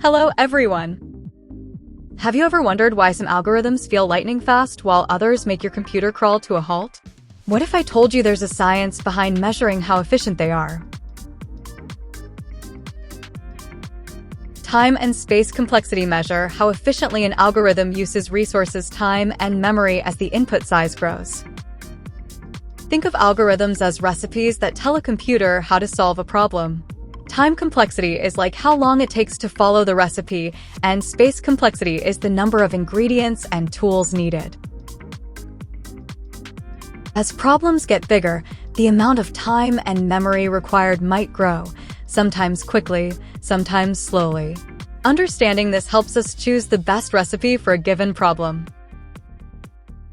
Hello, everyone! Have you ever wondered why some algorithms feel lightning fast while others make your computer crawl to a halt? What if I told you there's a science behind measuring how efficient they are? Time and space complexity measure how efficiently an algorithm uses resources, time, and memory as the input size grows. Think of algorithms as recipes that tell a computer how to solve a problem. Time complexity is like how long it takes to follow the recipe, and space complexity is the number of ingredients and tools needed. As problems get bigger, the amount of time and memory required might grow, sometimes quickly, sometimes slowly. Understanding this helps us choose the best recipe for a given problem.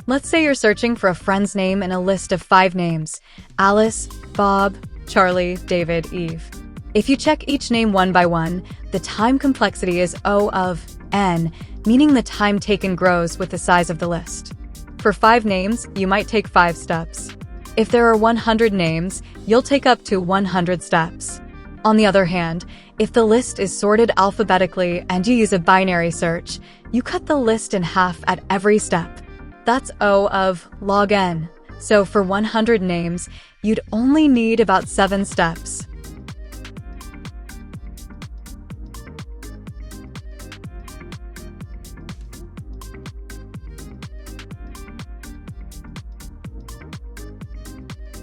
Let's say you're searching for a friend's name in a list of 5 names: Alice, Bob, Charlie, David, Eve. If you check each name one by one, the time complexity is O of n, meaning the time taken grows with the size of the list. For 5 names, you might take 5 steps. If there are 100 names, you'll take up to 100 steps. On the other hand, if the list is sorted alphabetically and you use a binary search, you cut the list in half at every step. That's O of log n. So for 100 names, you'd only need about 7 steps.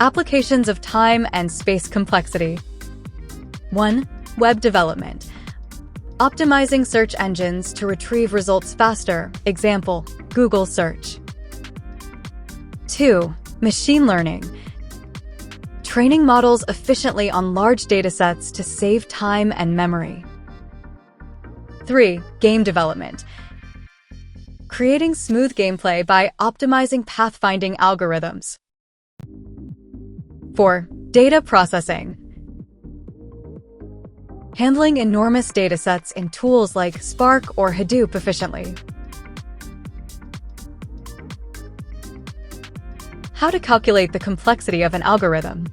Applications of time and space complexity. 1. Web development. Optimizing search engines to retrieve results faster. Example, Google search. 2. Machine learning. Training models efficiently on large datasets to save time and memory. 3. Game development. Creating smooth gameplay by optimizing pathfinding algorithms. 4. Data processing. Handling enormous datasets in tools like Spark or Hadoop efficiently. How to calculate the complexity of an algorithm.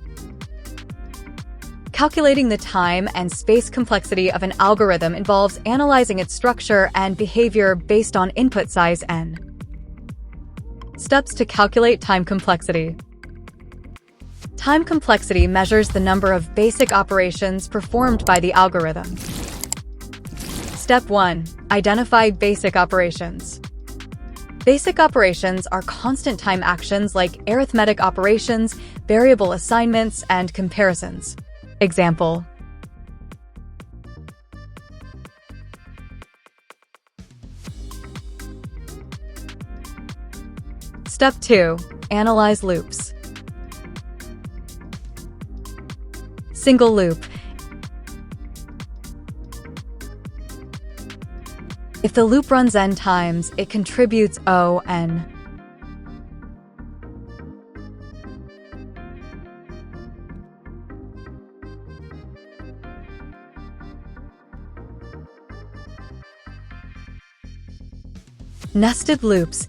Calculating the time and space complexity of an algorithm involves analyzing its structure and behavior based on input size n. Steps to calculate time complexity. Time complexity measures the number of basic operations performed by the algorithm. Step 1. Identify basic operations. Basic operations are constant time actions like arithmetic operations, variable assignments, and comparisons. Example. Step 2. Analyze loops. Single loop. If the loop runs n times, it contributes O n. Nested loops.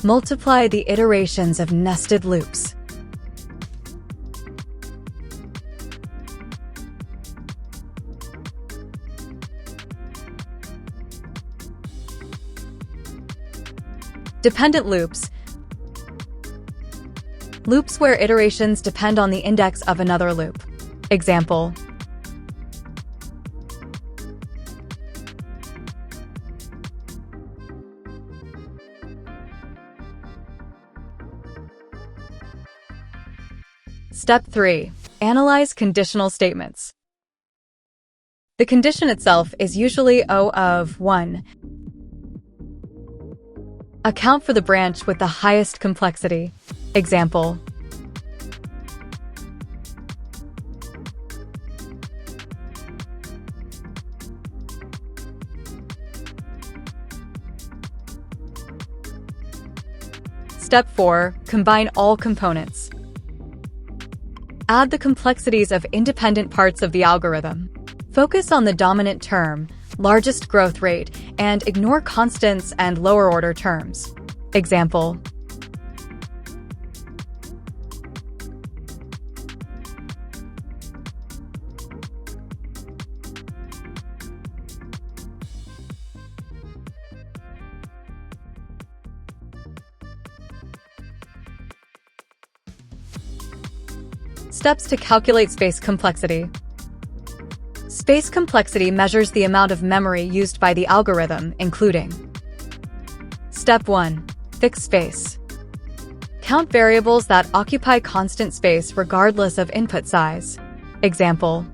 Multiply the iterations of nested loops. Dependent loops. Loops where iterations depend on the index of another loop. Example. Step 3. Analyze conditional statements. The condition itself is usually O of 1. Account for the branch with the highest complexity. Example. Step 4. Combine all components. Add the complexities of independent parts of the algorithm. Focus on the dominant term, largest growth rate, and ignore constants and lower-order terms. Example. Steps to calculate space complexity. Space complexity measures the amount of memory used by the algorithm, including: Step 1. Fix space. Count variables that occupy constant space regardless of input size. Example: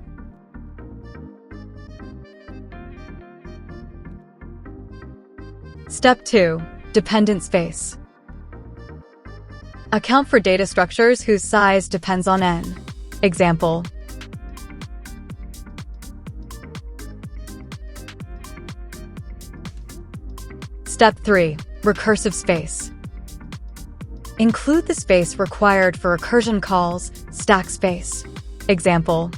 Step 2. Dependent space. Account for data structures whose size depends on n. Example: Step 3. Recursive space. Include the space required for recursion calls, stack space. Example: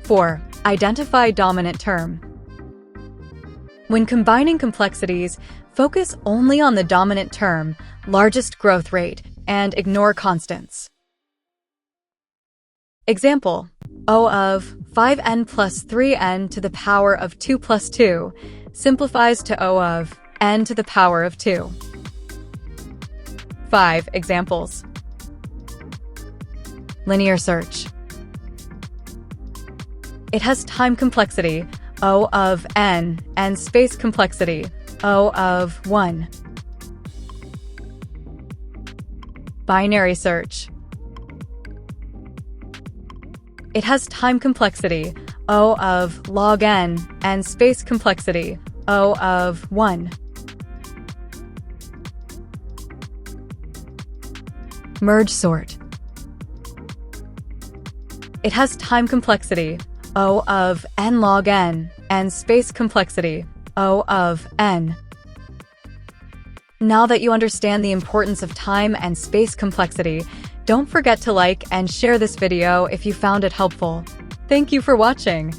(4) Identify dominant term. When combining complexities, focus only on the dominant term, largest growth rate, and ignore constants. Example: O of 5n plus 3n to the power of 2 plus 2 simplifies to O of n to the power of 2. 5 examples. Linear search. It has time complexity, O of n, and space complexity, O of 1. Binary search. It has time complexity, O of log n, and space complexity, O of 1. Merge sort. It has time complexity, O of n log n, and space complexity, O of n. Now that you understand the importance of time and space complexity, don't forget to like and share this video if you found it helpful. Thank you for watching.